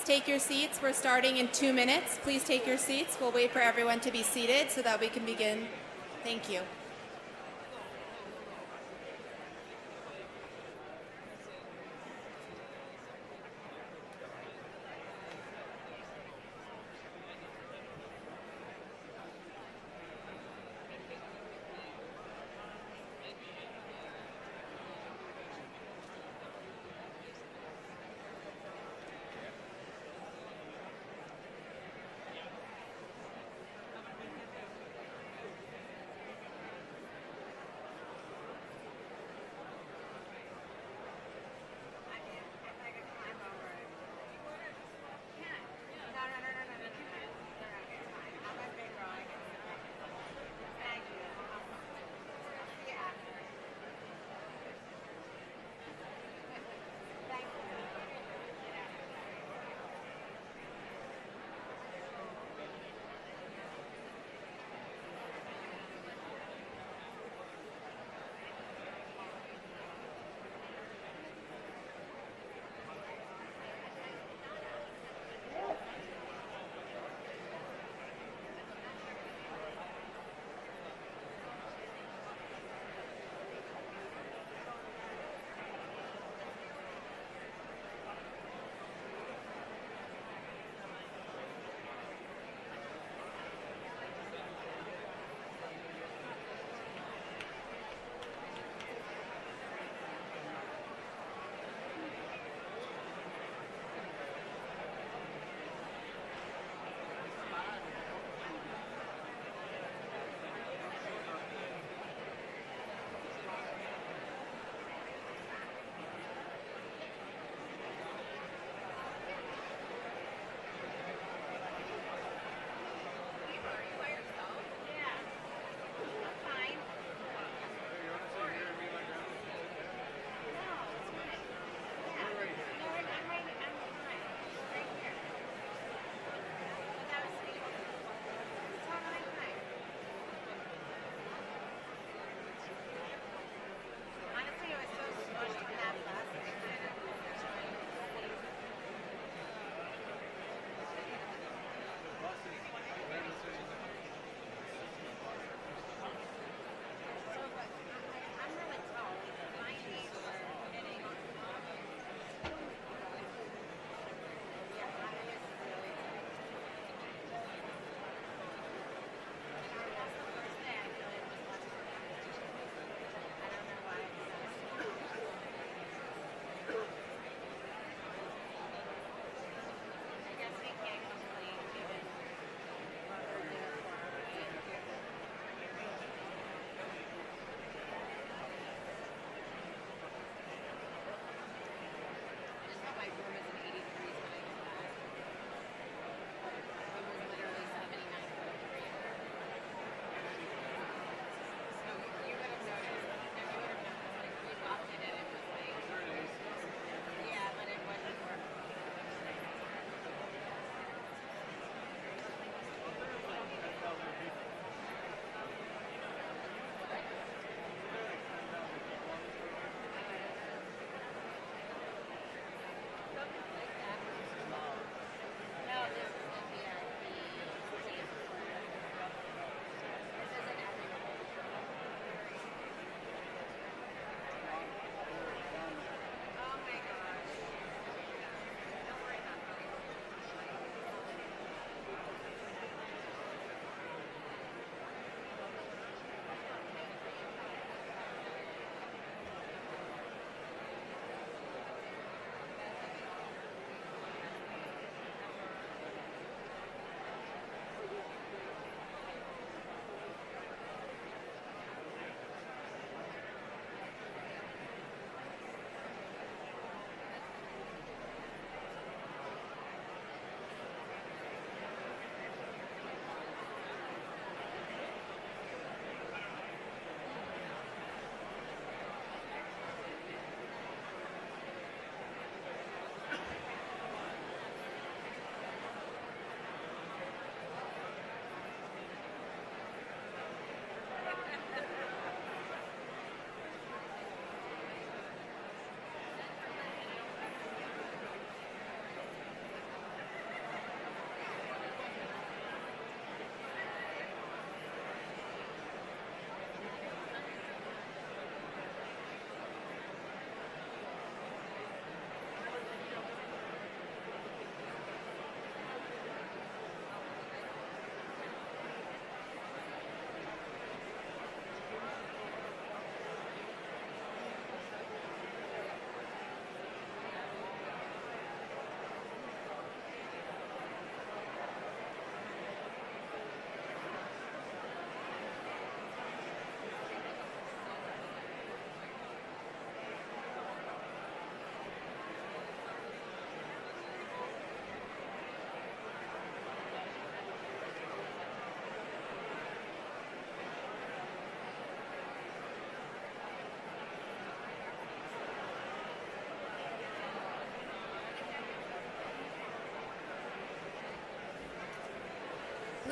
take your seats. We're starting in 2 minutes. Please take your seats. We'll wait for everyone to be seated so that we can begin. Thank you.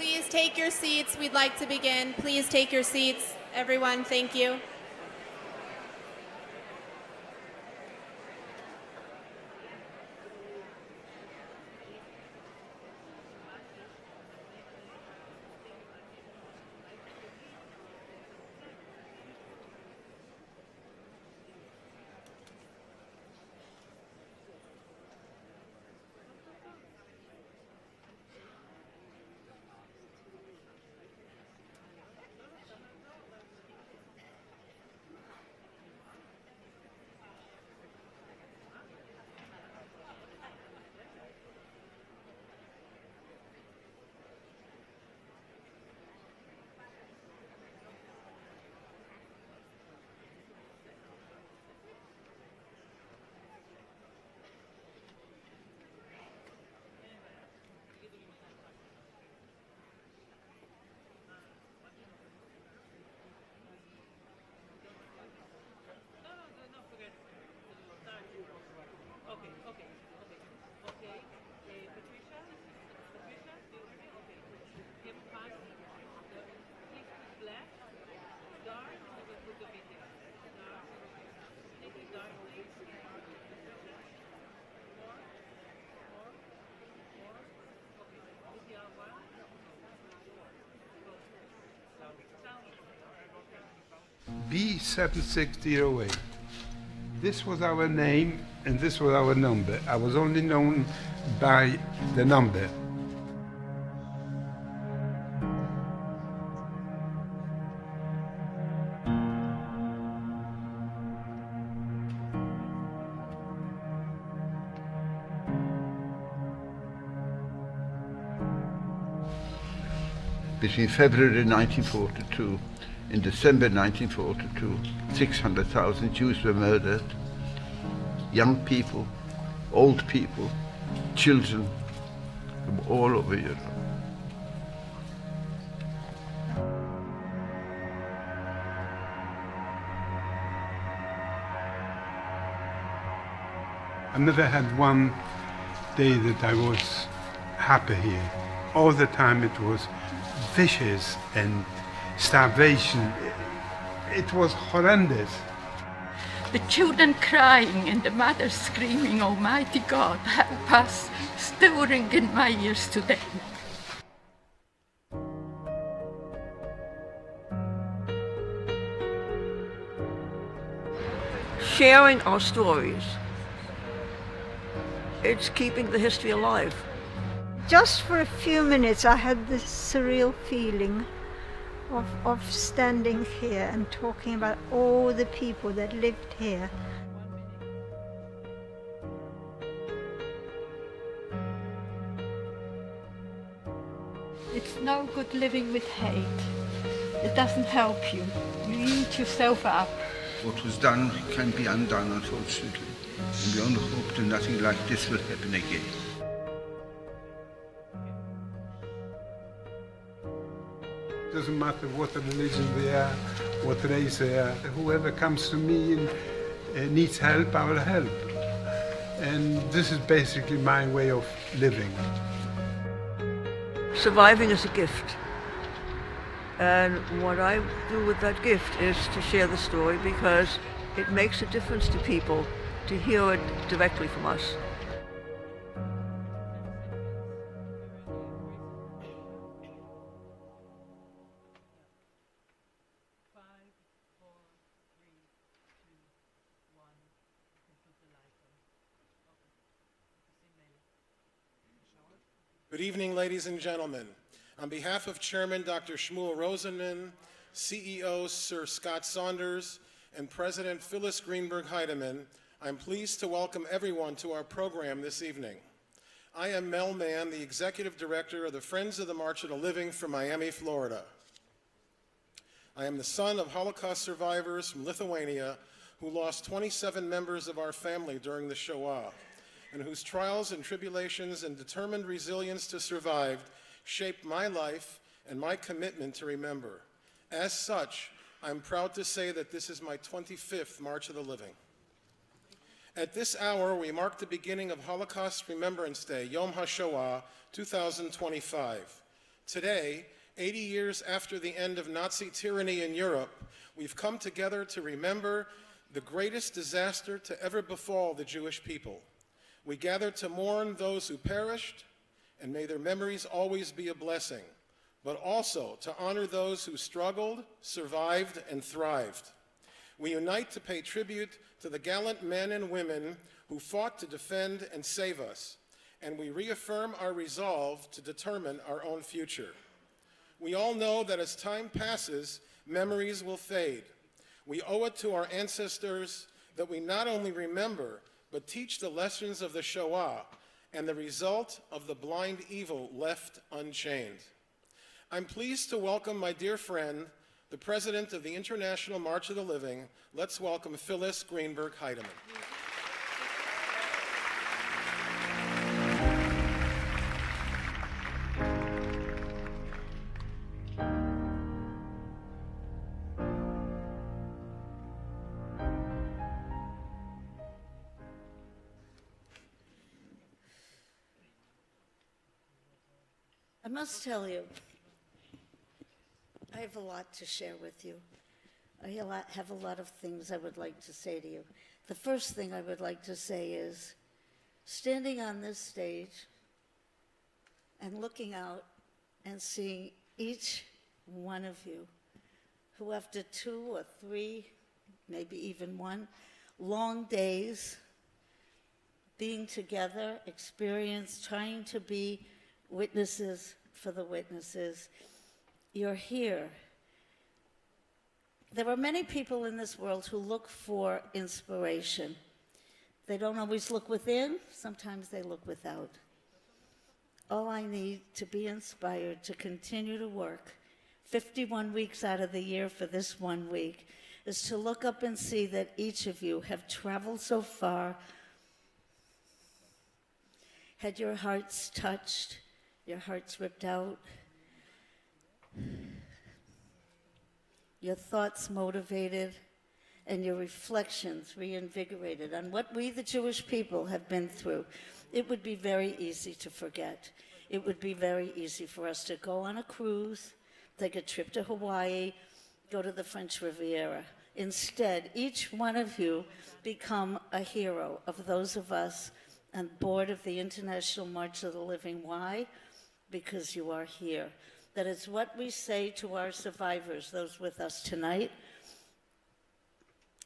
Please take your seats. We'd like to begin. Please take your seats. Everyone, thank you. B7608. This was our name and this was our number. I was only known by the number. Between February 1942 and December 1942, 600,000 Jews were murdered. Young people, old people, children from all over Europe. I never had one day that I was happy here. All the time it was vicious and starvation. It was horrendous. The children crying and the mother screaming, "Almighty God, help us," still ring in my ears today. Sharing our stories, it's keeping the history alive. Just for a few minutes I had this surreal feeling of standing here and talking about all the people that lived here. It's no good living with hate. It doesn't help you. You eat yourself up. What was done can be undone, unfortunately. And we only hope that nothing like this will happen again. It doesn't matter what religion they are, what race they are. Whoever comes to me and needs help, I will help. And this is basically my way of living. Surviving is a gift. And what I do with that gift is to share the story because it makes a difference to people to hear it directly from us. Good evening, ladies and gentlemen. On behalf of Chairman Dr. Shmuel Rosenman, CEO Sir Scott Saunders, and President Phyllis Greenberg Heidemann, I'm pleased to welcome everyone to our program this evening. I am Mel Mann, the Executive Director of the Friends of the March of the Living from Miami, Florida. I am the son of Holocaust survivors from Lithuania who lost 27 members of our family during the Shoah, and whose trials and tribulations and determined resilience to survive shaped my life and my commitment to remember. As such, I'm proud to say that this is my 25th March of the Living. At this hour, we mark the beginning of Holocaust Remembrance Day, Yom HaShoah 2025. Today, 80 years after the end of Nazi tyranny in Europe, we've come together to remember the greatest disaster to ever befall the Jewish people. We gather to mourn those who perished, and may their memories always be a blessing, but also to honor those who struggled, survived, and thrived. We unite to pay tribute to the gallant men and women who fought to defend and save us, and we reaffirm our resolve to determine our own future. We all know that as time passes, memories will fade. We owe it to our ancestors that we not only remember, but teach the lessons of the Shoah and the result of the blind evil left unchained. I'm pleased to welcome my dear friend, the president of the International March of the Living. Let's welcome Phyllis Greenberg-Heidemann. I must tell you, I have a lot to share with you. I have a lot of things I would like to say to you. The first thing I would like to say is, standing on this stage and looking out and seeing each one of you who after 2 or 3, maybe even 1, long days, being together, trying to be witnesses for the witnesses, you're here. There are many people in this world who look for inspiration. They don't always look within, sometimes they look without. All I need to be inspired to continue to work 51 weeks out of the year for this 1 week is to look up and see that each of you have traveled so far, had your hearts touched, your hearts ripped out, your thoughts motivated, and your reflections reinvigorated on what we, the Jewish people, have been through. It would be very easy to forget. It would be very easy for us to go on a cruise, take a trip to Hawaii, go to the French Riviera. Instead, each one of you become a hero of those of us on board of the International March of the Living. Why? Because you are here. That is what we say to our survivors, those with us tonight,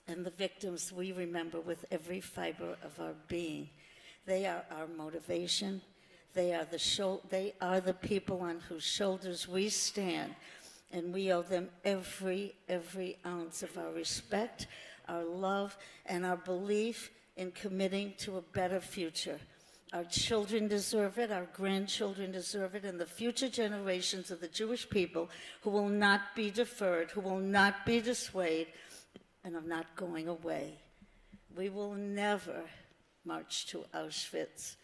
and the victims we remember with every fiber of our being. They are our motivation. They are the people on whose shoulders we stand, and we owe them every ounce of our respect, our love, and our belief in committing to a better future. Our children deserve it, our grandchildren deserve it, and the future generations of the Jewish people who will not be deferred, who will not be dissuaded, and are not going away. We will never march to Auschwitz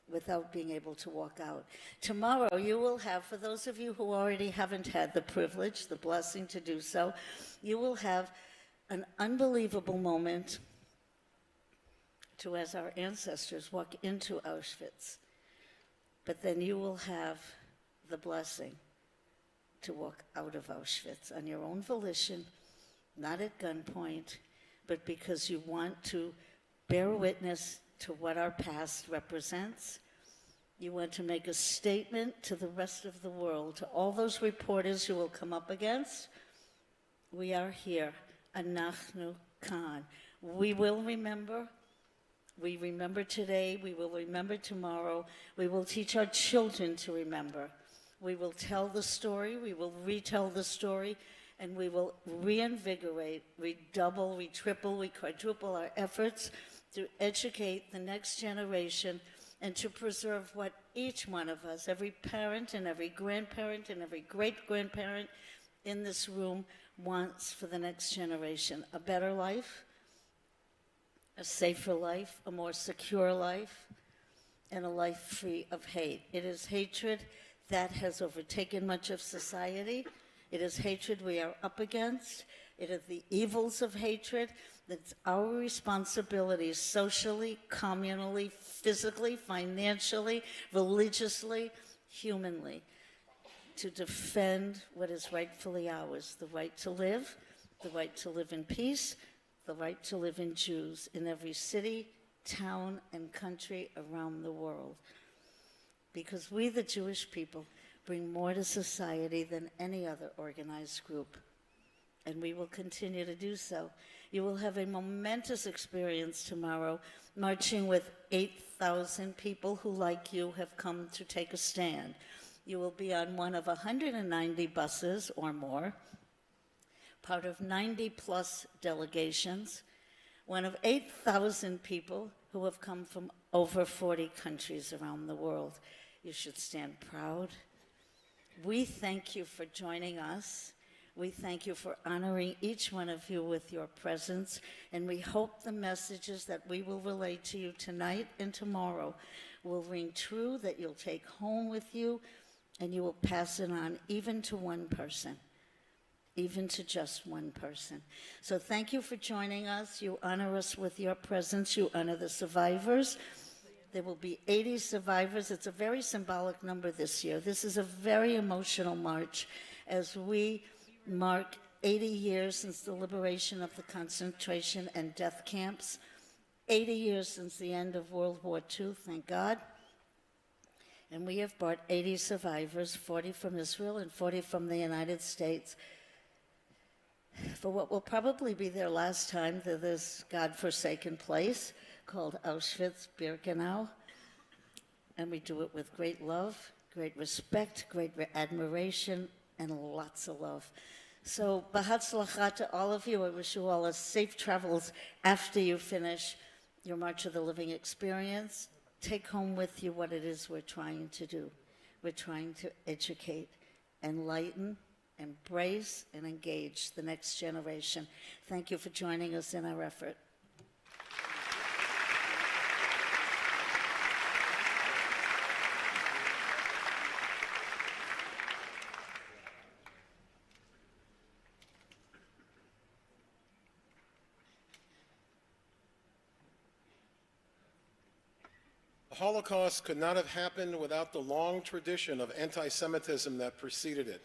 without being able to walk out. Tomorrow you will have, for those of you who already haven't had the privilege, the blessing to do so, you will have an unbelievable moment to, as our ancestors, walk into Auschwitz. But then you will have the blessing to walk out of Auschwitz on your own volition, not at gunpoint, but because you want to bear witness to what our past represents. You want to make a statement to the rest of the world, to all those reporters who will come up against. We are here. Anachnu kan. We will remember. We remember today, we will remember tomorrow, we will teach our children to remember. We will tell the story, we will retell the story, and we will reinvigorate, redouble, triple, quadruple our efforts to educate the next generation and to preserve what each one of us, every parent and every grandparent and every great-grandparent in this room wants for the next generation: a better life, a safer life, a more secure life, and a life free of hate. It is hatred that has overtaken much of society. It is hatred we are up against. It is the evils of hatred. That's our responsibility socially, communally, physically, financially, religiously, humanly, to defend what is rightfully ours, the right to live in peace, the right to live in Jews in every city, town, and country around the world. Because we, the Jewish people, bring more to society than any other organized group, and we will continue to do so. You will have a momentous experience tomorrow, marching with 8,000 people who, like you, have come to take a stand. You will be on one of 190 buses or more, part of 90-plus delegations, one of 8,000 people who have come from over 40 countries around the world. You should stand proud. We thank you for joining us. We thank you for honoring each one of you with your presence, and we hope the messages that we will relay to you tonight and tomorrow will ring true, that you'll take home with you, and you will pass it on even to one person, even to just one person. So thank you for joining us. You honor us with your presence. You honor the survivors. There will be 80 survivors. It's a very symbolic number this year. This is a very emotional march as we mark 80 years since the liberation of the concentration and death camps, 80 years since the end of World War II, thank God. And we have brought 80 survivors, 40 from Israel and 40 from the United States, for what will probably be their last time to this God-forsaken place called Auschwitz-Birkenau. And we do it with great love, great respect, great admiration, and lots of love. So, b'hatzlacha to all of you. I wish you all a safe travels after you finish your March of the Living experience. Take home with you what it is we're trying to do. We're trying to educate, enlighten, embrace, and engage the next generation. Thank you for joining us in our effort. The Holocaust could not have happened without the long tradition of anti-Semitism that preceded it.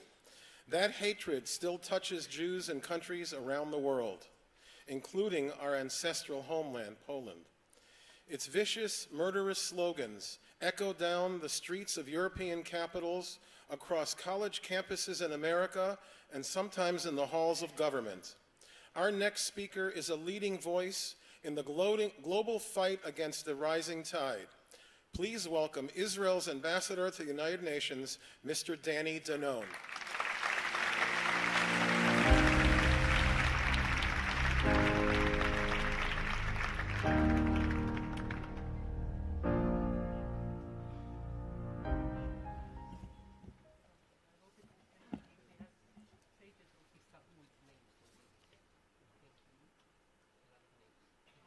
That hatred still touches Jews in countries around the world, including our ancestral homeland, Poland. Its vicious, murderous slogans echo down the streets of European capitals, across college campuses in America, and sometimes in the halls of government. Our next speaker is a leading voice in the global fight against the rising tide. Please welcome Israel's ambassador to the United Nations, Mr. Danny Danon.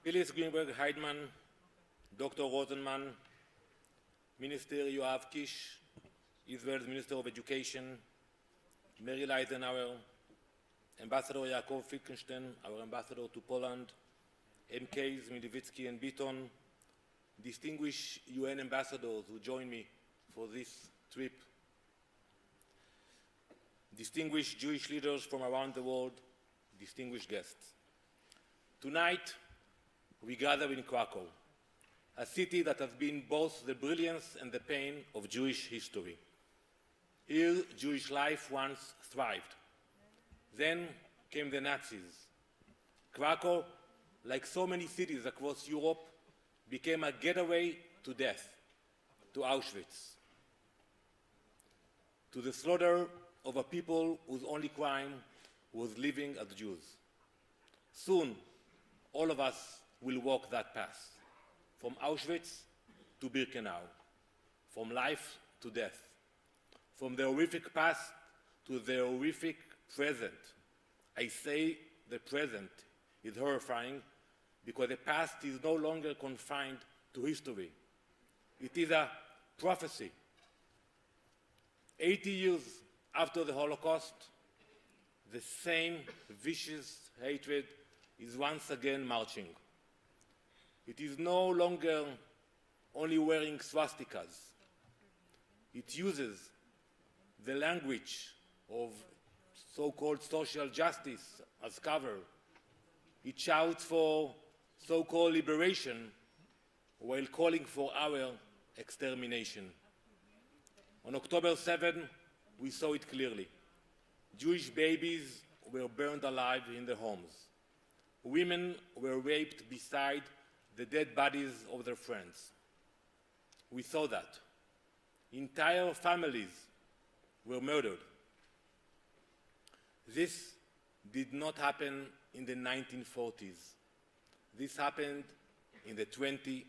Phyllis Greenberg-Heidman, Dr. Rosenman, Minister Yoav Kish, Israel's Minister of Education, Mary Eisenhower, Ambassador Yaakov Finkelstein, our Ambassador to Poland, MKs Milivitsky and Beaton, distinguished UN ambassadors who join me for this trip, distinguished Jewish leaders from around the world, distinguished guests. Tonight, we gather in Krakow, a city that has been both the brilliance and the pain of Jewish history. Here, Jewish life once thrived. Then came the Nazis. Krakow, like so many cities across Europe, became a getaway to death, to Auschwitz, to the slaughter of a people whose only crime was living as Jews. Soon, all of us will walk that path, from Auschwitz to Birkenau, from life to death, from the horrific past to the horrific present. I say the present is horrifying because the past is no longer confined to history. It is a prophecy. 80 years after the Holocaust, the same vicious hatred is once again marching. It is no longer only wearing swastikas. It uses the language of so-called social justice as cover. It shouts for so-called liberation while calling for our extermination. On October 7, we saw it clearly. Jewish babies were burned alive in their homes. Women were raped beside the dead bodies of their friends. We saw that. Entire families were murdered. This did not happen in the 1940s. This happened in the 2020s.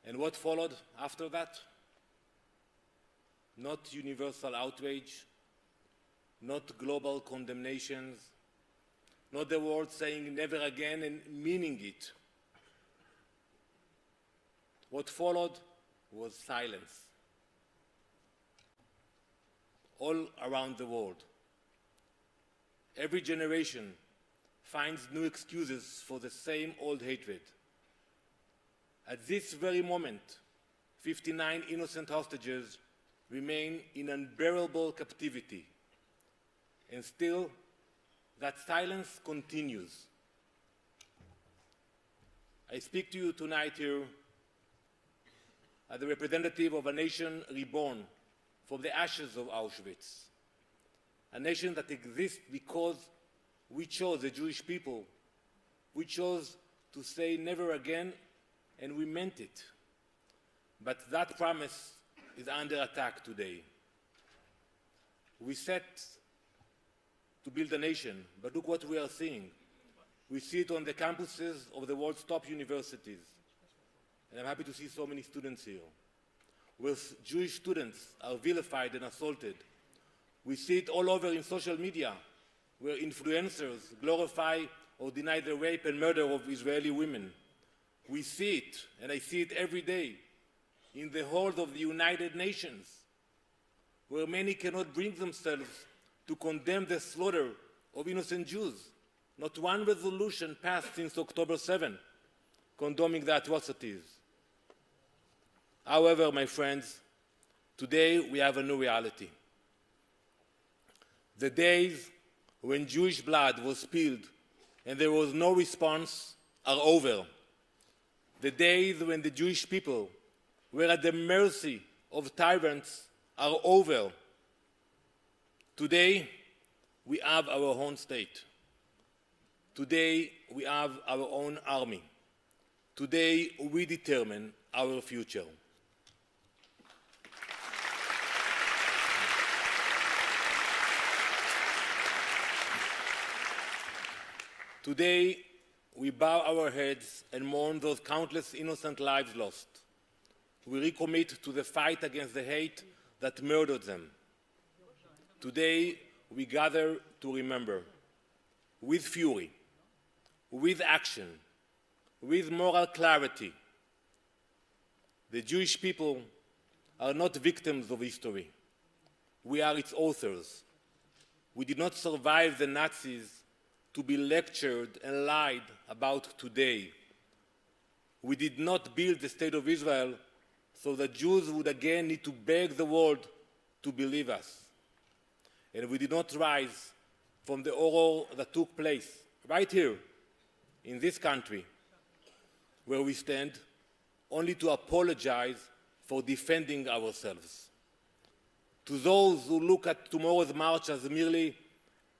And what followed after that? Not universal outrage, not global condemnations, not the world saying never again and meaning it. What followed was silence. All around the world. Every generation finds new excuses for the same old hatred. At this very moment, 59 innocent hostages remain in unbearable captivity. And still, that silence continues. I speak to you tonight here as the representative of a nation reborn from the ashes of Auschwitz, a nation that exists because we chose, the Jewish people, we chose to say never again, and we meant it. But that promise is under attack today. We set to build a nation, but look what we are seeing. We see it on the campuses of the world's top universities. And I'm happy to see so many students here, where Jewish students are vilified and assaulted. We see it all over in social media, where influencers glorify or deny the rape and murder of Israeli women. We see it, and I see it every day, in the halls of the United Nations, where many cannot bring themselves to condemn the slaughter of innocent Jews. Not one resolution passed since October 7, condoning the atrocities. However, my friends, today we have a new reality. The days when Jewish blood was spilled and there was no response are over. The days when the Jewish people were at the mercy of tyrants are over. Today, we have our own state. Today, we have our own army. Today, we determine our future. Today, we bow our heads and mourn those countless innocent lives lost. We recommit to the fight against the hate that murdered them. Today, we gather to remember, with fury, with action, with moral clarity. The Jewish people are not victims of history. We are its authors. We did not survive the Nazis to be lectured and lied about today. We did not build the State of Israel so that Jews would again need to beg the world to believe us. And we did not rise from the horror that took place right here in this country where we stand only to apologize for defending ourselves. To those who look at tomorrow's march as merely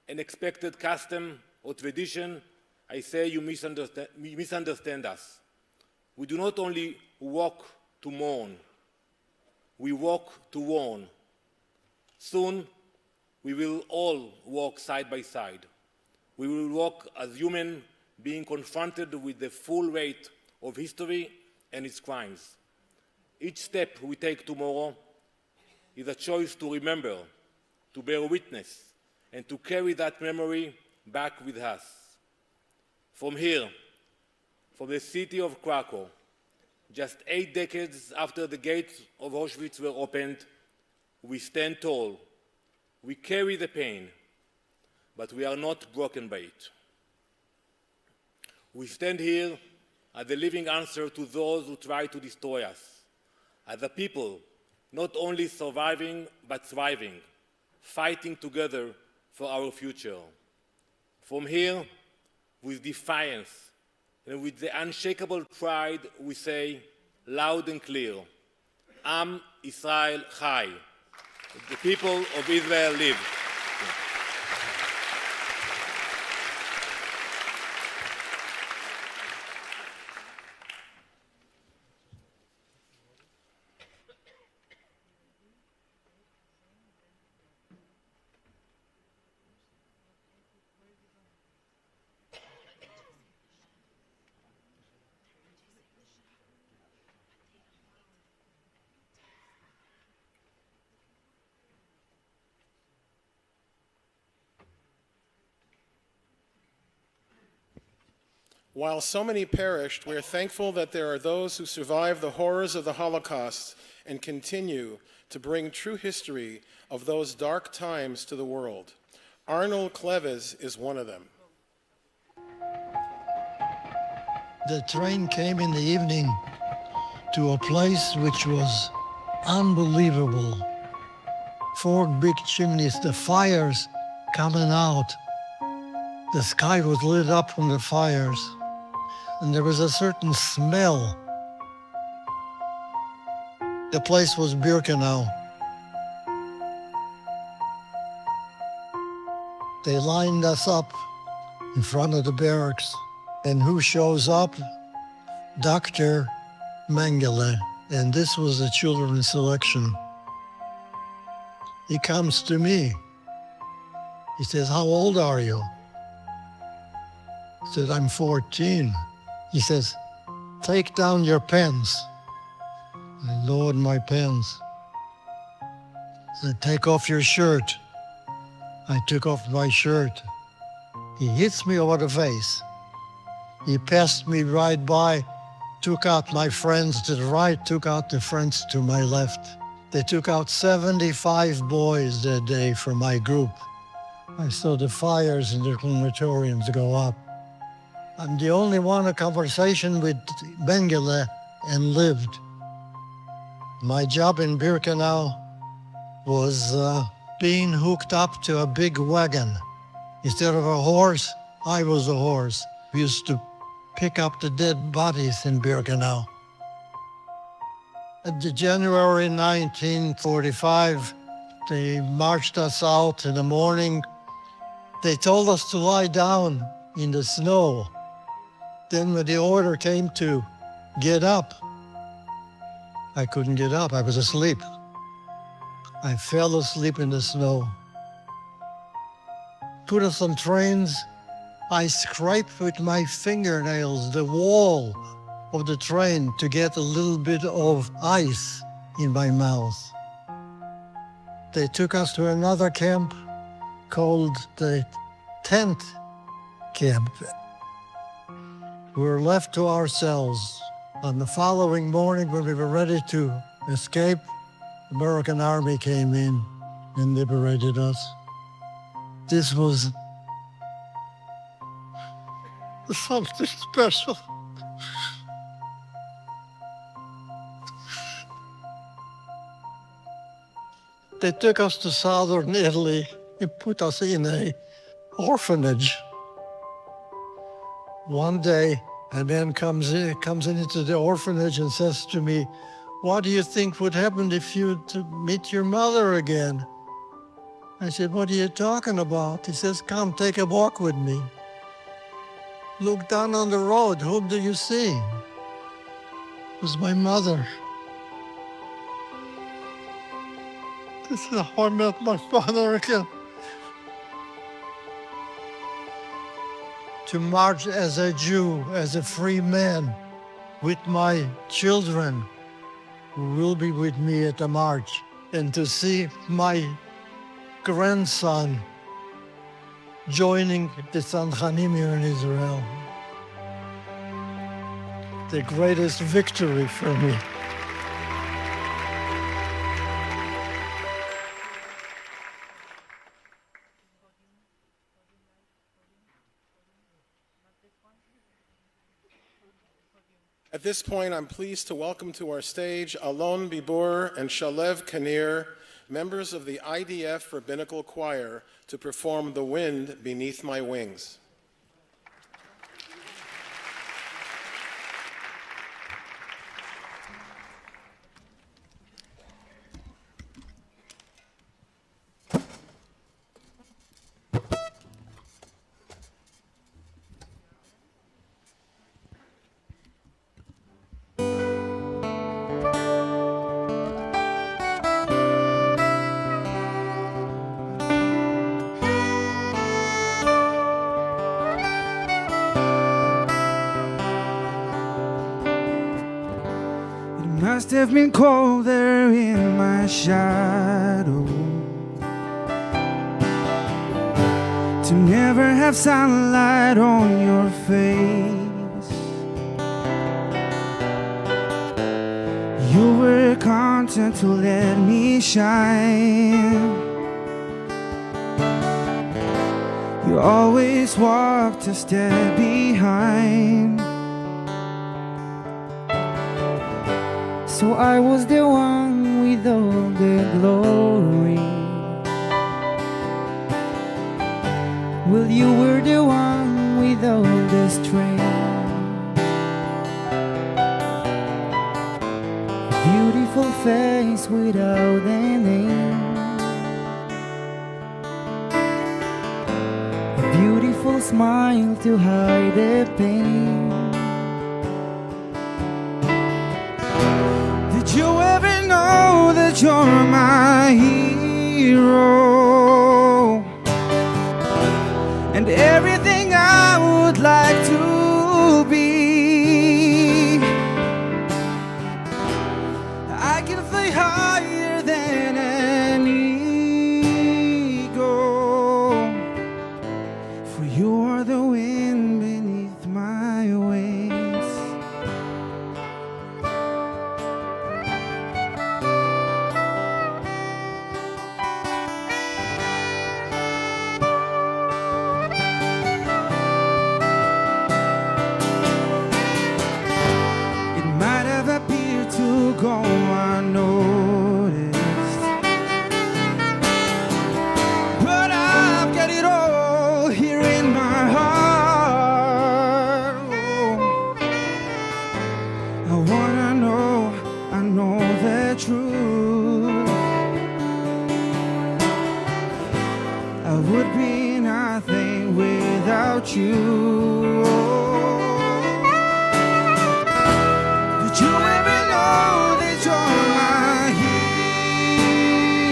an expected custom or tradition, I say you misunderstand us. We do not only walk to mourn, we walk to warn. Soon, we will all walk side by side. We will walk as human, being confronted with the full weight of history and its crimes. Each step we take tomorrow is a choice to remember, to bear witness, and to carry that memory back with us. From here, from the city of Krakow, just 8 decades after the gates of Auschwitz were opened, we stand tall. We carry the pain, but we are not broken by it. We stand here as the living answer to those who try to destroy us, as a people not only surviving but thriving, fighting together for our future. From here, with defiance and with the unshakable pride, we say loud and clear, Am Israel Chai, the people of Israel live. While so many perished, we are thankful that there are those who survived the horrors of the Holocaust and continue to bring true history of those dark times to the world. Arnold Cleves is one of them. The train came in the evening to a place which was unbelievable. 4 big chimneys, the fires coming out. The sky was lit up from the fires, and there was a certain smell. The place was Birkenau. They lined us up in front of the barracks, and who shows up? Dr. Mengele, and this was the children's selection. He comes to me. He says, "How old are you?" I said, "I'm 14. He says, "Take down your pens." I lowered my pens. He said, "Take off your shirt." I took off my shirt. He hits me over the face. He passed me right by, took out my friends to the right, took out the friends to my left. They took out 75 boys that day from my group. I saw the fires in the crematoriums go up. I'm the only one in conversation with Mengele and lived. My job in Birkenau was being hooked up to a big wagon. Instead of a horse, I was a horse. We used to pick up the dead bodies in Birkenau. At the January 1945, they marched us out in the morning. They told us to lie down in the snow. Then when the order came to get up, I couldn't get up. I was asleep. I fell asleep in the snow. Put us on trains. I scraped with my fingernails the wall of the train to get a little bit of ice in my mouth. They took us to another camp called the tent camp. We were left to ourselves. On the following morning, when we were ready to escape, the American army came in and liberated us. This was something special. They took us to southern Italy and put us in an orphanage. One day, a man comes into the orphanage and says to me, "What do you think would happen if you meet your mother again?" I said, "What are you talking about?" He says, "Come, take a walk with me. Look down on the road. Whom do you see?" It was my mother. This is how I met my father again. To march as a Jew, as a free man, with my children who will be with me at the march, and to see my grandson joining the Tzanchanim here in Israel. The greatest victory for me. At this point, I'm pleased to welcome to our stage Alon Bibor and Shalev Kanir, members of the IDF Rabbinical Choir, to perform The Wind Beneath My Wings. Must have been cold there in my shadow to never have sunlight on your face. You were content to let me shine. You always walked a step behind. So I was the one with all the glory, well, you were the one with all the strength. Beautiful face without a name, a beautiful smile to hide the pain. Did you ever know that you're my hero and everything I would like to be? I can fly higher than an eagle, for you are the wind beneath my wings. Go unnoticed, but I've got it all here in my heart. Oh, I know the truth. I would be nothing without you. Did you ever know that you're my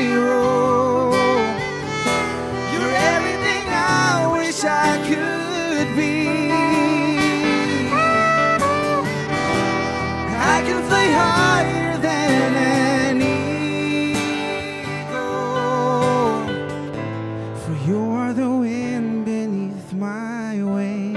hero? You're everything I wish I could be. I can fly higher than an eagle, for you are the wind beneath my wings.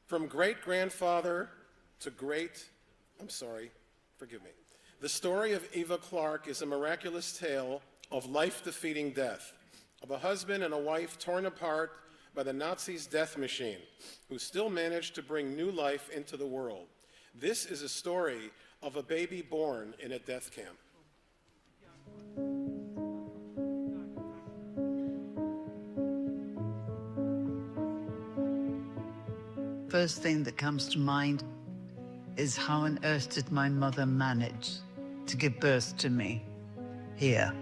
From great-grandfather to forgive me. The story of Eva Clark is a miraculous tale of life-defeating death, of a husband and a wife torn apart by the Nazis' death machine, who still managed to bring new life into the world. This is a story of a baby born in a death camp. First thing that comes to mind is how on earth did my mother manage to give birth to me here?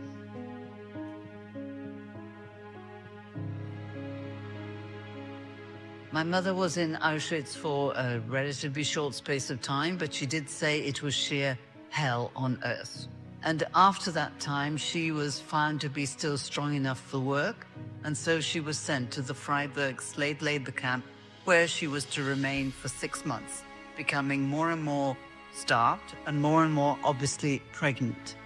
My mother was in Auschwitz for a relatively short space of time, but she did say it was sheer hell on earth. And after that time, she was found to be still strong enough for work, and so she was sent to the Freiburg slave labor camp, where she was to remain for 6 months, becoming more and more starved and more obviously pregnant.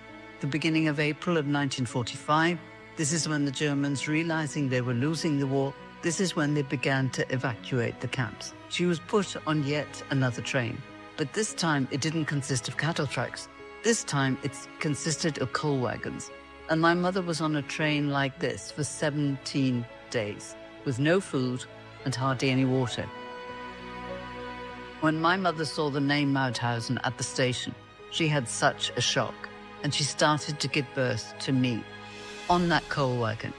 The beginning of April of 1945, this is when the Germans, realizing they were losing the war, this is when they began to evacuate the camps. She was put on yet another train, but this time it didn't consist of cattle trucks. This time it consisted of coal wagons. And my mother was on a train like this for 17 days, with no food and hardly any water. When my mother saw the name Mauthausen at the station, she had such a shock, and she started to give birth to me on that coal wagon.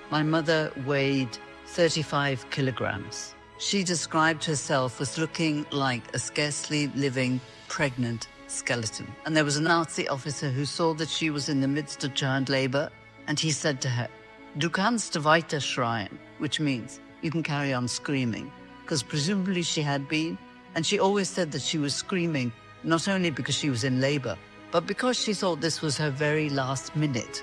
My mother weighed 35 kilograms. She described herself as looking like a scarcely living, pregnant skeleton. And there was a Nazi officer who saw that she was in the midst of child labor, and he said to her, "Du kannst weiter schreien," which means you can carry on screaming, because presumably she had been, and she always said that she was screaming not only because she was in labor, but because she thought this was her very last minute.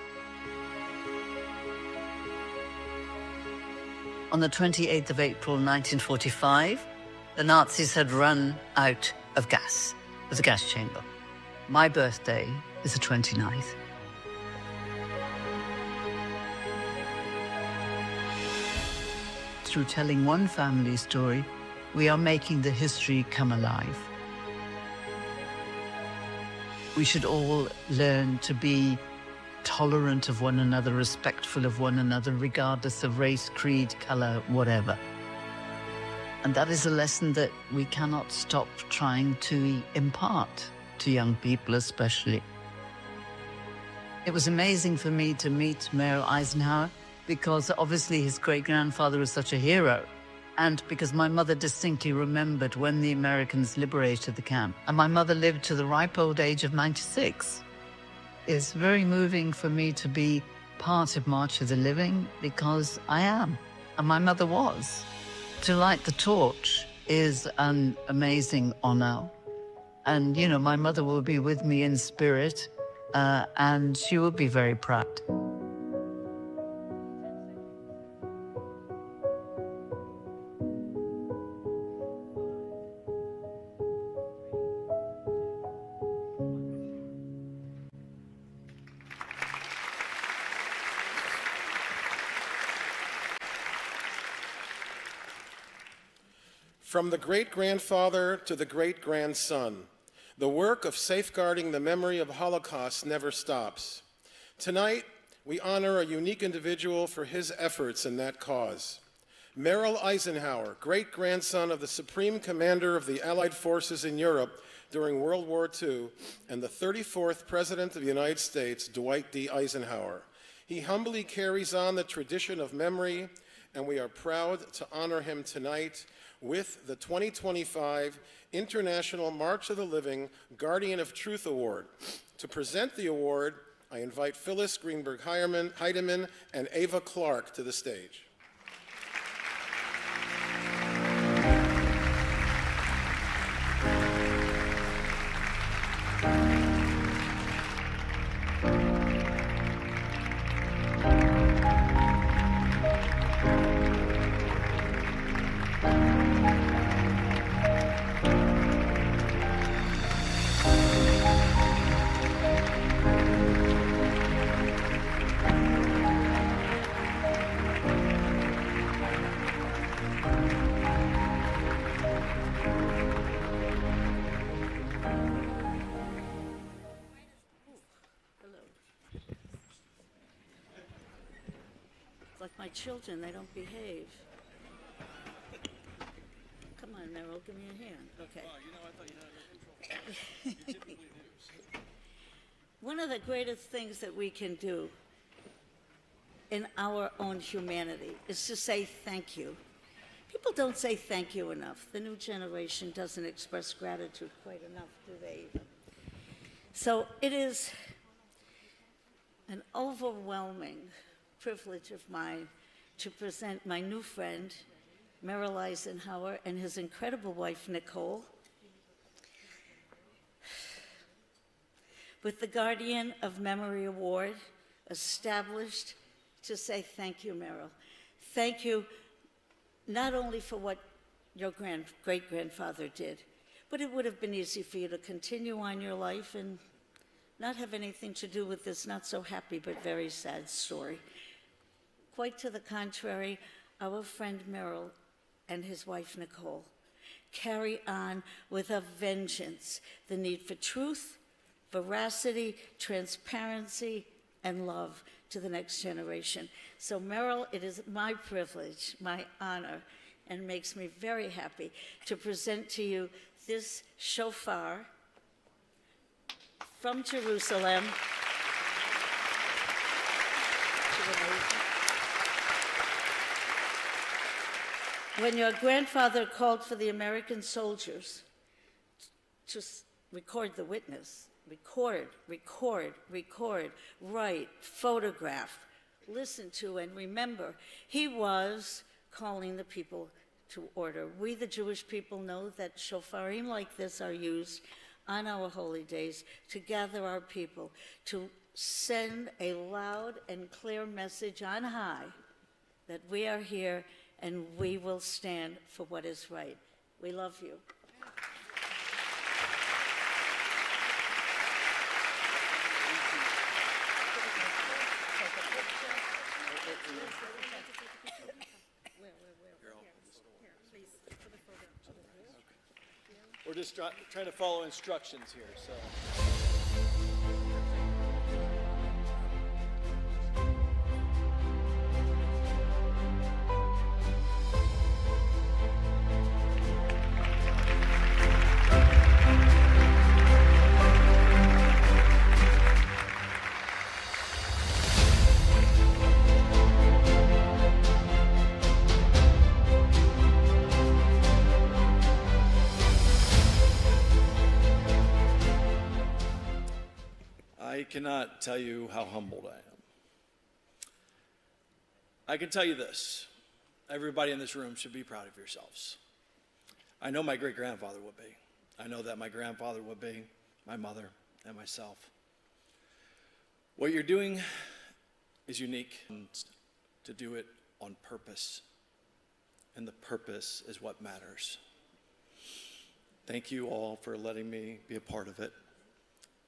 On the 28th of April 1945, the Nazis had run out of gas, of the gas chamber. My birthday is the 29th. Through telling one family story, we are making the history come alive. We should all learn to be tolerant of one another, respectful of one another, regardless of race, creed, color, whatever. And that is a lesson that we cannot stop trying to impart to young people especially. It was amazing for me to meet Mayor Eisenhower, because obviously his great-grandfather was such a hero, and because my mother distinctly remembered when the Americans liberated the camp, and my mother lived to the ripe old age of 96. It's very moving for me to be part of March of the Living, because I am, and my mother was. To light the torch is an amazing honor. And, you know, my mother will be with me in spirit, and she will be very proud. From the great-grandfather to the great-grandson, the work of safeguarding the memory of Holocaust never stops. Tonight, we honor a unique individual for his efforts in that cause. Merrill Eisenhower, great-grandson of the Supreme Commander of the Allied Forces in Europe during World War II, and the 34th President of the United States, Dwight D. Eisenhower. He humbly carries on the tradition of memory, and we are proud to honor him tonight with the 2025 International March of the Living Guardian of Truth Award. To present the award, I invite Phyllis Greenberg-Heidemann and Eva Clark to the stage. with my children. They don't behave. Come on, Meryl, give me a hand. Okay. One of the greatest things that we can do in our own humanity is to say thank you. People don't say thank you enough. The new generation doesn't express gratitude quite enough, do they even? So it is an overwhelming privilege of mine to present my new friend, Merrill Eisenhower, and his incredible wife, Nicole, with the Guardian of Memory Award established to say thank you, Merrill. Thank you not only for what your great-grandfather did, but it would have been easy for you to continue on your life and not have anything to do with this not so happy but very sad story. Quite to the contrary, our friend Merrill and his wife Nicole carry on with a vengeance the need for truth, veracity, transparency, and love to the next generation. So Merrill, it is my privilege, my honor, and makes me very happy to present to you this shofar from Jerusalem. When your grandfather called for the American soldiers to record the witness, record, write, photograph, listen to, and remember, he was calling the people to order. We, the Jewish people, know that shofarim like this are used on our holy days to gather our people, to send a loud and clear message on high that we are here and we will stand for what is right. We love you. We're just trying to follow instructions here, so. I cannot tell you how humbled I am. I can tell you this, everybody in this room should be proud of yourselves. I know my great-grandfather would be. I know that my grandfather would be, my mother, and myself. What you're doing is unique, and to do it on purpose, and the purpose is what matters. Thank you all for letting me be a part of it,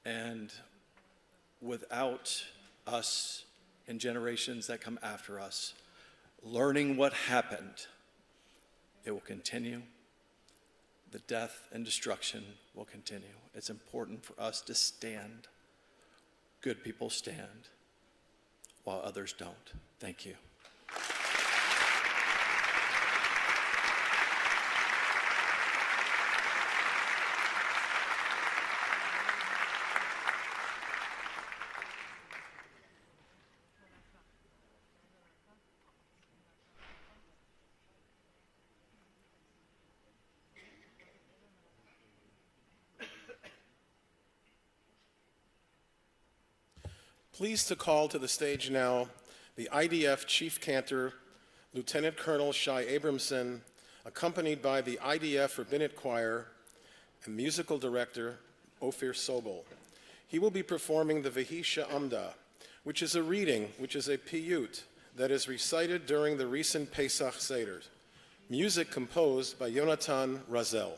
and without us and generations that come after us learning what happened, it will continue. The death and destruction will continue. It's important for us to stand. Good people stand while others don't. Thank you. Pleased to call to the stage now the IDF Chief Cantor, Lieutenant Colonel Shai Abramson, accompanied by the IDF Rabbinic Choir and musical director Ophir Sobel. He will be performing the Vehi She'amda, which is a reading, which is a piyut, that is recited during the recent Pesach Seder. Music composed by Yonatan Razel.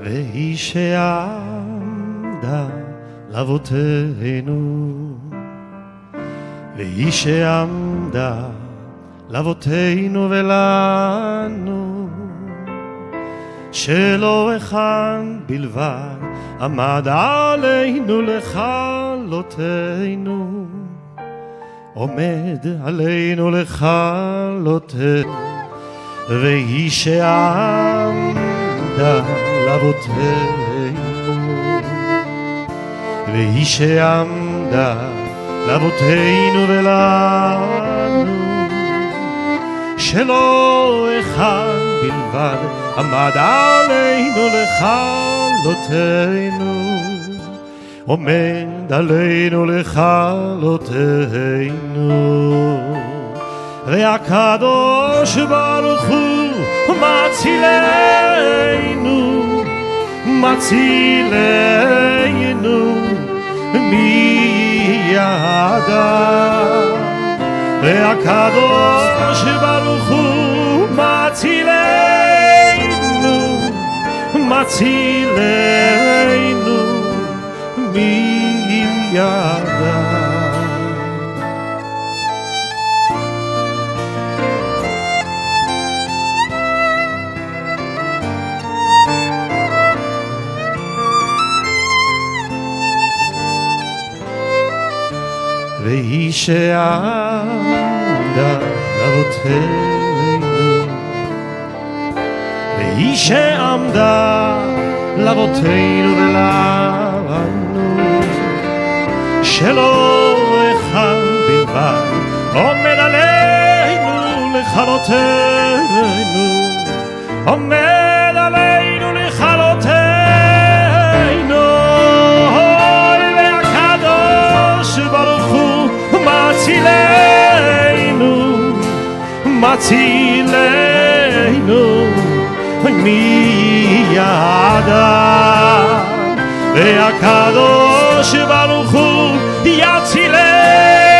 והיא שעמדה לאבותינו, והיא שעמדה לאבותינו ולנו, שלא אחד בלבד עמד עלינו לכלותנו, עומד עלינו לכלותנו, והיא שעמדה לאבותינו, והיא שעמדה לאבותינו ולנו, שלא אחד בלבד עמד עלינו לכלותנו, עומד עלינו לכלותנו, והקדוש ברוך הוא מצילנו, מצילנו מידם, והקדוש ברוך הוא מצילנו, מצילנו מידם. והיא שעמדה לאבותינו, והיא שעמדה לאבותינו ולנו, שלא אחד בלבד עומד עלינו לכלותנו, עומד עלינו לכלותנו, והקדוש ברוך הוא מצילנו, מצילנו מידם, והקדוש ברוך הוא יצילנו,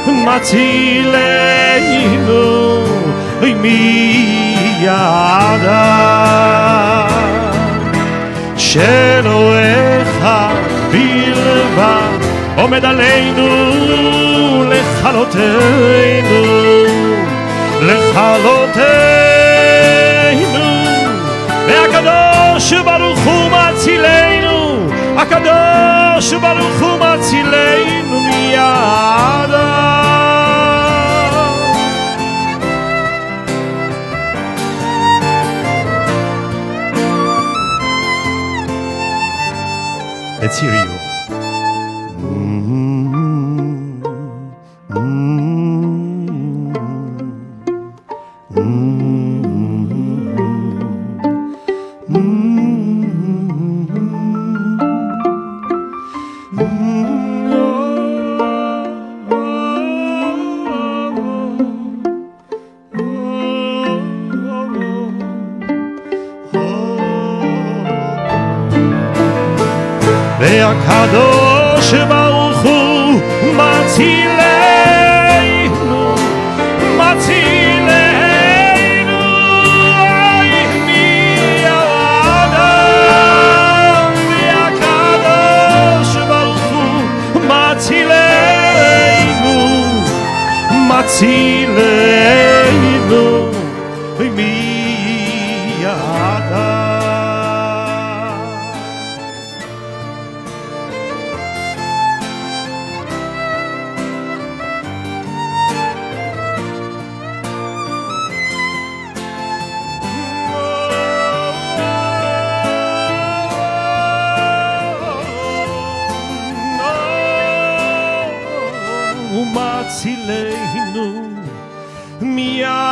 מצילנו מידם, שלא אחד בלבד עומד עלינו לכלותנו, לכלותנו, והקדוש ברוך הוא מצילנו, הקדוש ברוך הוא מצילנו מידם. Let's hear you. והקדוש ברוך הוא מצילנו, מצילנו מידם, והקדוש ברוך הוא מצילנו, מצילנו מידם. ומצילנו מידם.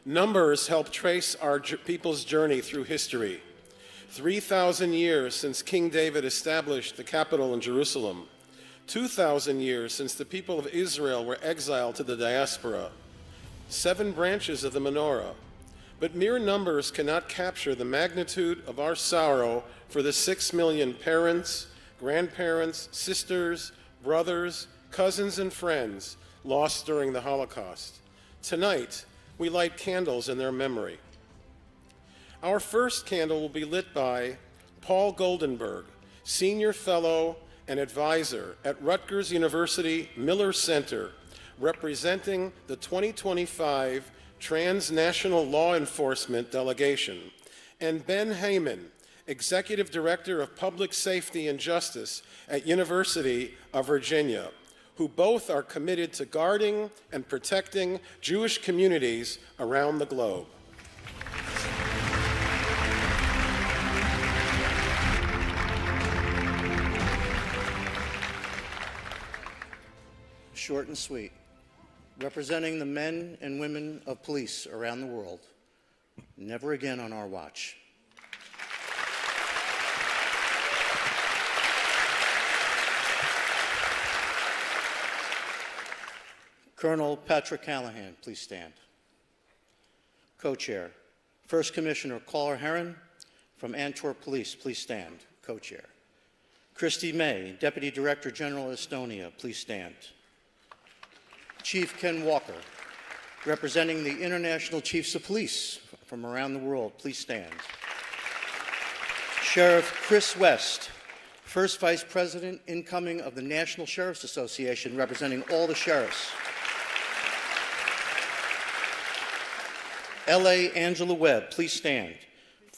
Numbers help trace our people's journey through history. 3,000 years since King David established the capital in Jerusalem. 2,000 years since the people of Israel were exiled to the diaspora. 7 branches of the menorah. But mere numbers cannot capture the magnitude of our sorrow for the 6 million parents, grandparents, sisters, brothers, cousins, and friends lost during the Holocaust. Tonight, we light candles in their memory. Our first candle will be lit by Paul Goldenberg, Senior Fellow and Advisor at Rutgers University Miller Center, representing the 2025 Transnational Law Enforcement Delegation, and Ben Heyman, Executive Director of Public Safety and Justice at University of Virginia, who both are committed to guarding and protecting Jewish communities around the globe. Short and sweet. Representing the men and women of police around the world. Never again on our watch. Colonel Patrick Callahan, please stand. Co-chair. First Commissioner Caller Heron from Antwerp Police, please stand. Co-chair. Christy May, Deputy Director General Estonia, please stand. Chief Ken Walker, representing the International Chiefs of Police from around the world, please stand. Sheriff Chris West, First Vice President incoming of the National Sheriff's Association, representing all the sheriffs. L.A. Angela Webb, please stand.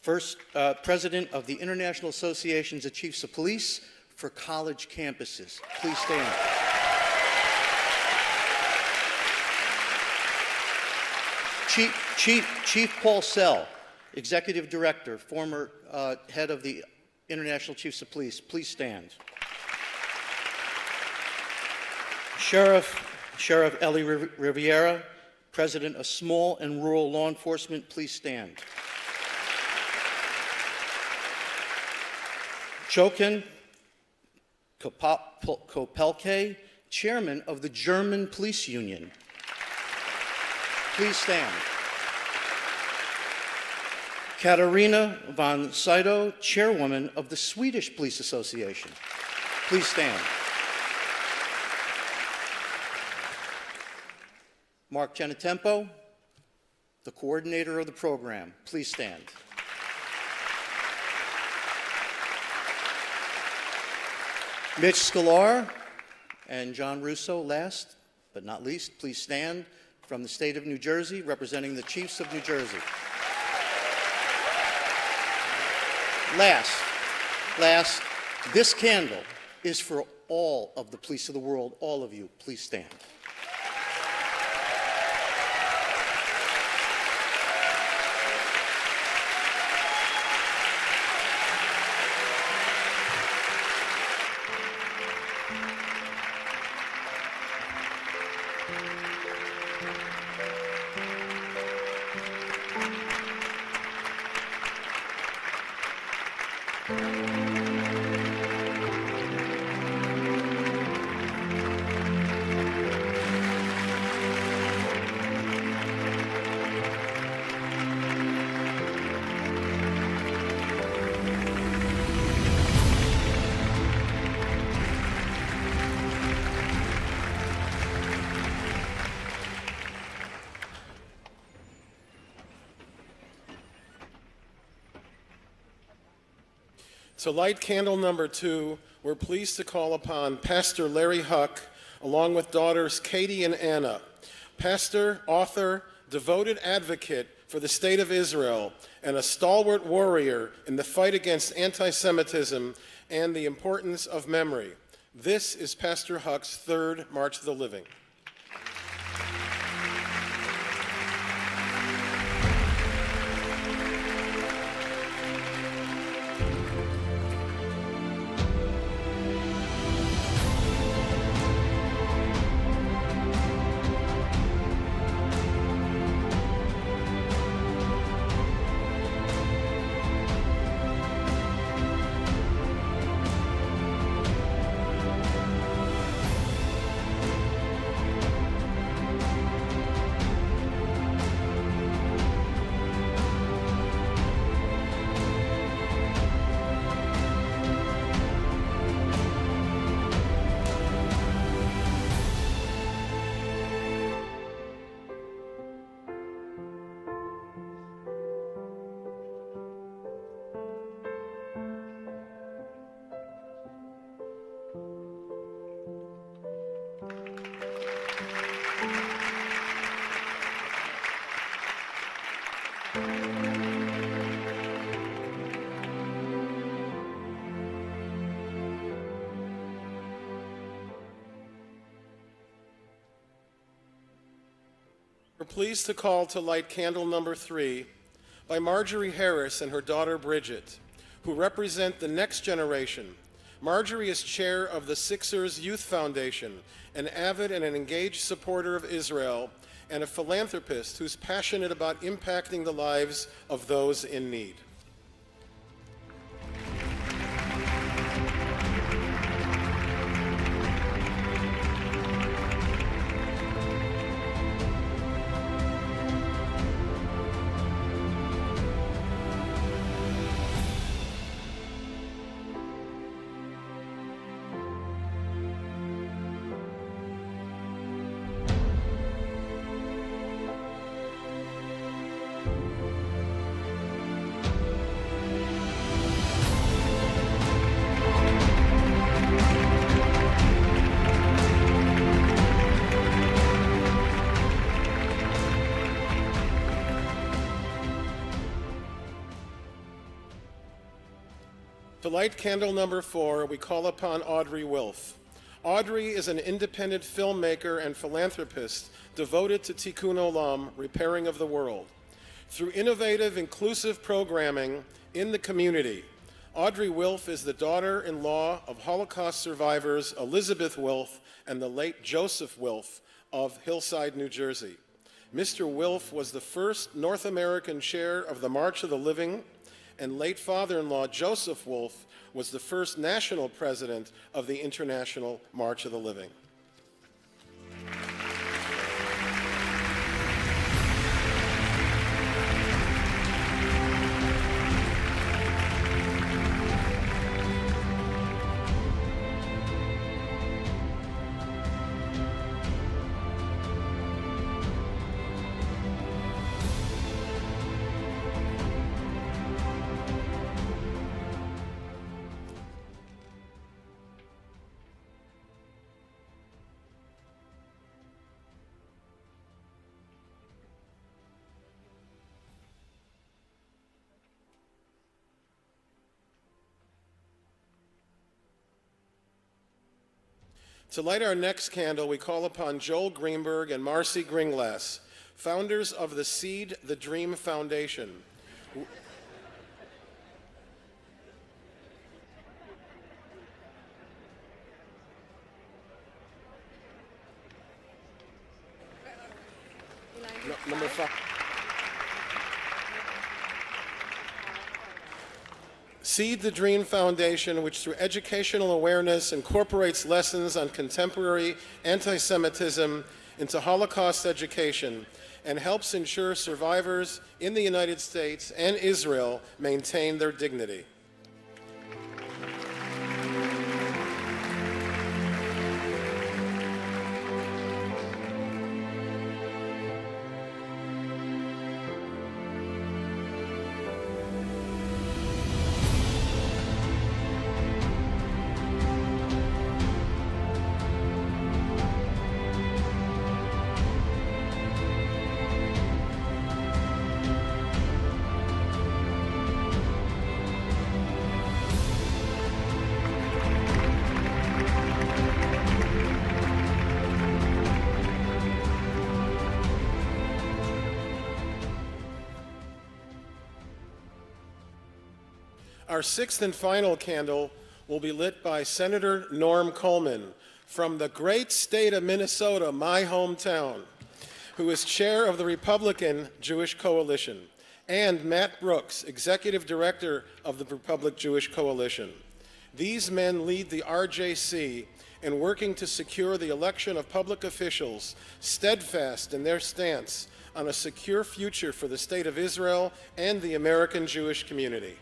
First President of the International Associations of Chiefs of Police for college campuses, please stand. Chief Paul Sell, Executive Director, former head of the International Chiefs of Police, please stand. Sheriff Ellie Riviera, President of Small and Rural Law Enforcement, please stand. Chokin Kopelke, Chairman of the German Police Union, please stand. Katarina von Sydow, Chairwoman of the Swedish Police Association, please stand. Mark Genetempo, the coordinator of the program, please stand. Mitch Scalar and John Russo, last but not least, please stand, from the state of New Jersey, representing the Chiefs of New Jersey. Last, this candle is for all of the police of the world. All of you, please stand. To light candle number 2, we're pleased to call upon Pastor Larry Huck, along with daughters Katie and Anna. Pastor, author, devoted advocate for the state of Israel, and a stalwart warrior in the fight against anti-Semitism and the importance of memory. This is Pastor Huck's 3rd March of the Living. pleased to call to light candle number 3 by Marjorie Harris and her daughter Bridget, who represent the next generation. Marjorie is chair of the Sixers Youth Foundation, an avid and an engaged supporter of Israel, and a philanthropist who's passionate about impacting the lives of those in need. To light candle number 4, we call upon Audrey Wilf. Audrey is an independent filmmaker and philanthropist devoted to Tikkun Olam, repairing of the world. Through innovative, inclusive programming in the community, Audrey Wilf is the daughter-in-law of Holocaust survivors Elizabeth Wilf and the late Joseph Wilf of Hillside, New Jersey. Mr. Wilf was the first North American chair of the March of the Living, and late father-in-law Joseph Wolf was the first national president of the International March of the Living. To light our next candle, we call upon Joel Greenberg and Marcy Gringlass, founders of the Seed the Dream Foundation. Number 5. Seed the Dream Foundation, which through educational awareness incorporates lessons on contemporary antisemitism into Holocaust education and helps ensure survivors in the United States and Israel maintain their dignity. Our sixth and final candle will be lit by Senator Norm Coleman from the great state of Minnesota, my hometown, who is chair of the Republican Jewish Coalition, and Matt Brooks, executive director of the Republican Jewish Coalition. These men lead the RJC in working to secure the election of public officials, steadfast in their stance on a secure future for the state of Israel and the American Jewish community.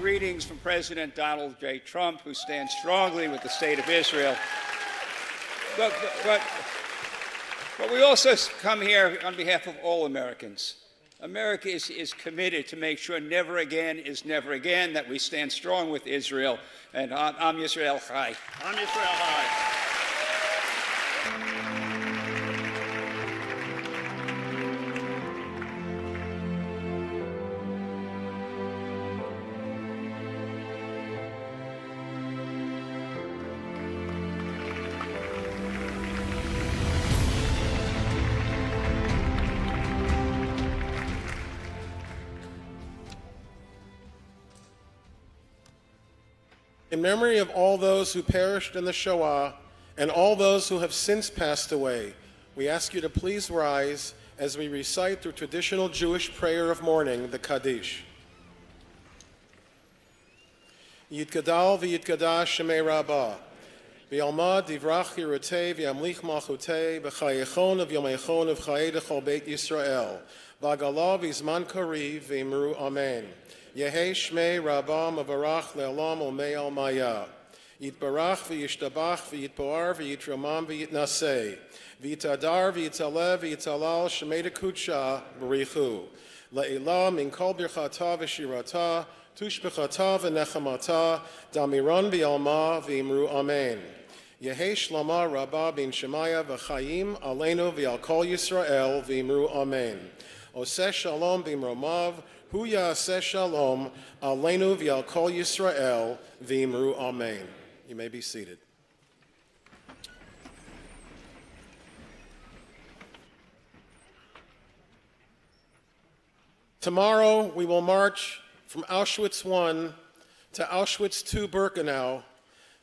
Greetings from President Donald J. Trump, who stands strongly with the state of Israel. But we also come here on behalf of all Americans. America is committed to make sure never again is never again, that we stand strong with Israel. And Am Yisrael Chai. Am Yisrael Chai. In memory of all those who perished in the Shoah and all those who have since passed away, we ask you to please rise as we recite the traditional Jewish prayer of mourning, the Kaddish. Yitgadal v'yitgadash shemei Rabbah, v'yalma divrach yirutei v'yamlich malchutei, b'chayechon of yomechon of chayei dechol beit Yisrael, v'agala v'zman kariv v'imru amen. Yehi shmei Rabbah mavarach le'olam omei al maya. Yitbarach v'yishtabach v'yitpoar v'yitramam v'yitnaseh. V'yitadar v'yitaleh v'yitalal shemei dekutsha b'richu. Le'ilah min kol birchata v'shirata, tushbechata v'nechamata, damiran b'yalma v'imru amen. Yehi shlama Rabbah bin Shemaya v'chayim aleinu v'al kol Yisrael v'imru amen. Oseh shalom b'imromav, Hu ya'aseh shalom aleinu v'al kol Yisrael v'imru amen. You may be seated. Tomorrow we will march from Auschwitz I to Auschwitz II-Birkenau,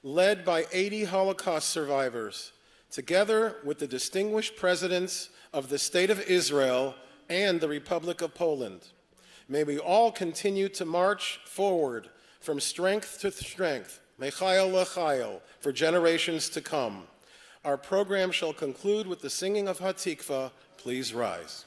led by 80 Holocaust survivors, together with the distinguished presidents of the State of Israel and the Republic of Poland. May we all continue to march forward from strength to strength, mechayel lechayel, for generations to come. Our program shall conclude with the singing of Hatikva. Please rise.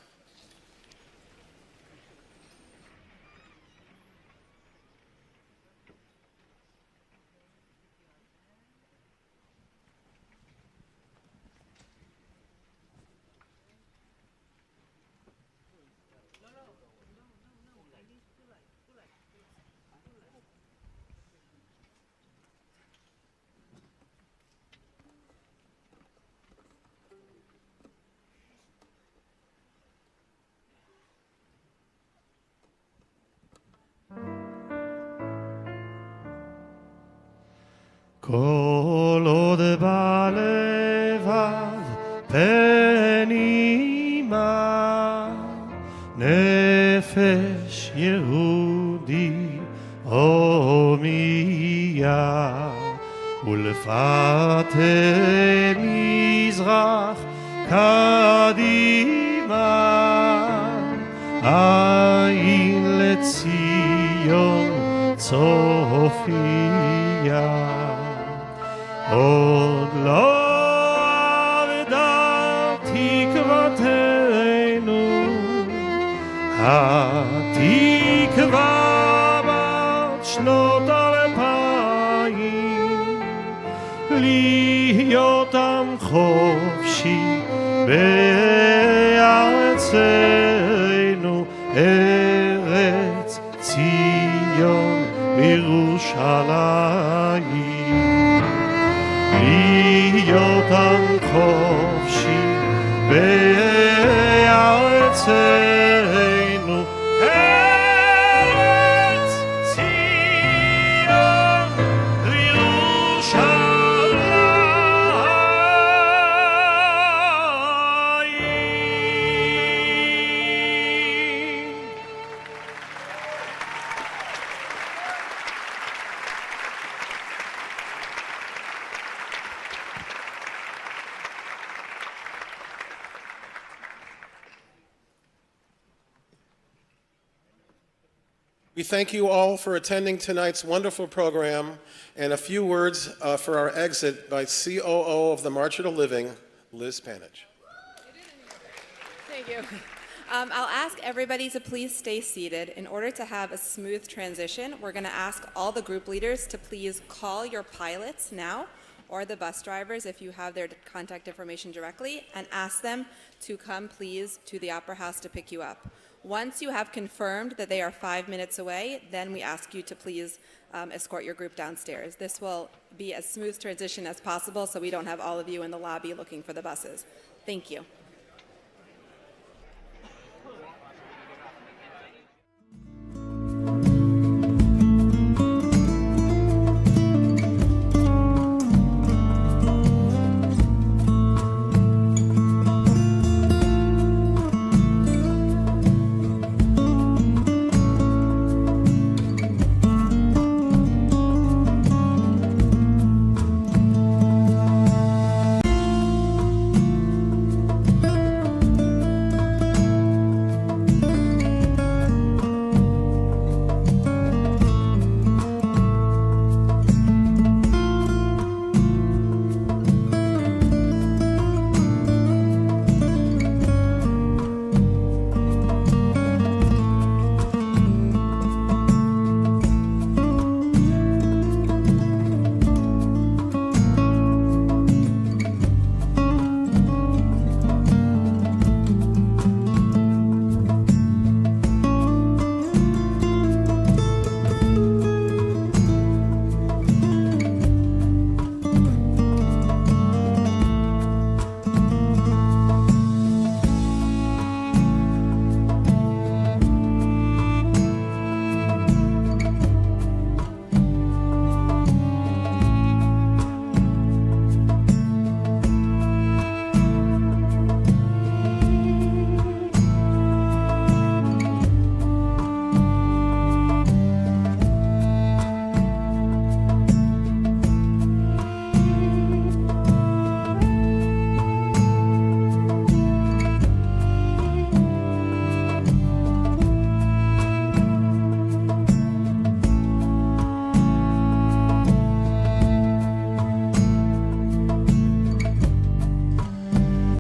כל עוד בלבב פנימה נפש יהודי הומיה ולפת מזרח קדימה עין לציון צופיה עוד לא אבדה תקוותנו, התקווה בת שנות 2000, להיות עם חופשי בארצנו, ארץ ציון וירושלים. להיות עם חופשי בארצנו, ארץ ציון וירושלים. We thank you all for attending tonight's wonderful program, and a few words for our exit by COO of the March of the Living, Liz Panich. Thank you. I'll ask everybody to please stay seated. In order to have a smooth transition, we're going to ask all the group leaders to please call your pilots now, or the bus drivers if you have their contact information directly, and ask them to come please to the Opera House to pick you up. Once you have confirmed that they are 5 minutes away, then we ask you to please escort your group downstairs. This will be as smooth transition as possible so we don't have all of you in the lobby looking for the buses. Thank you.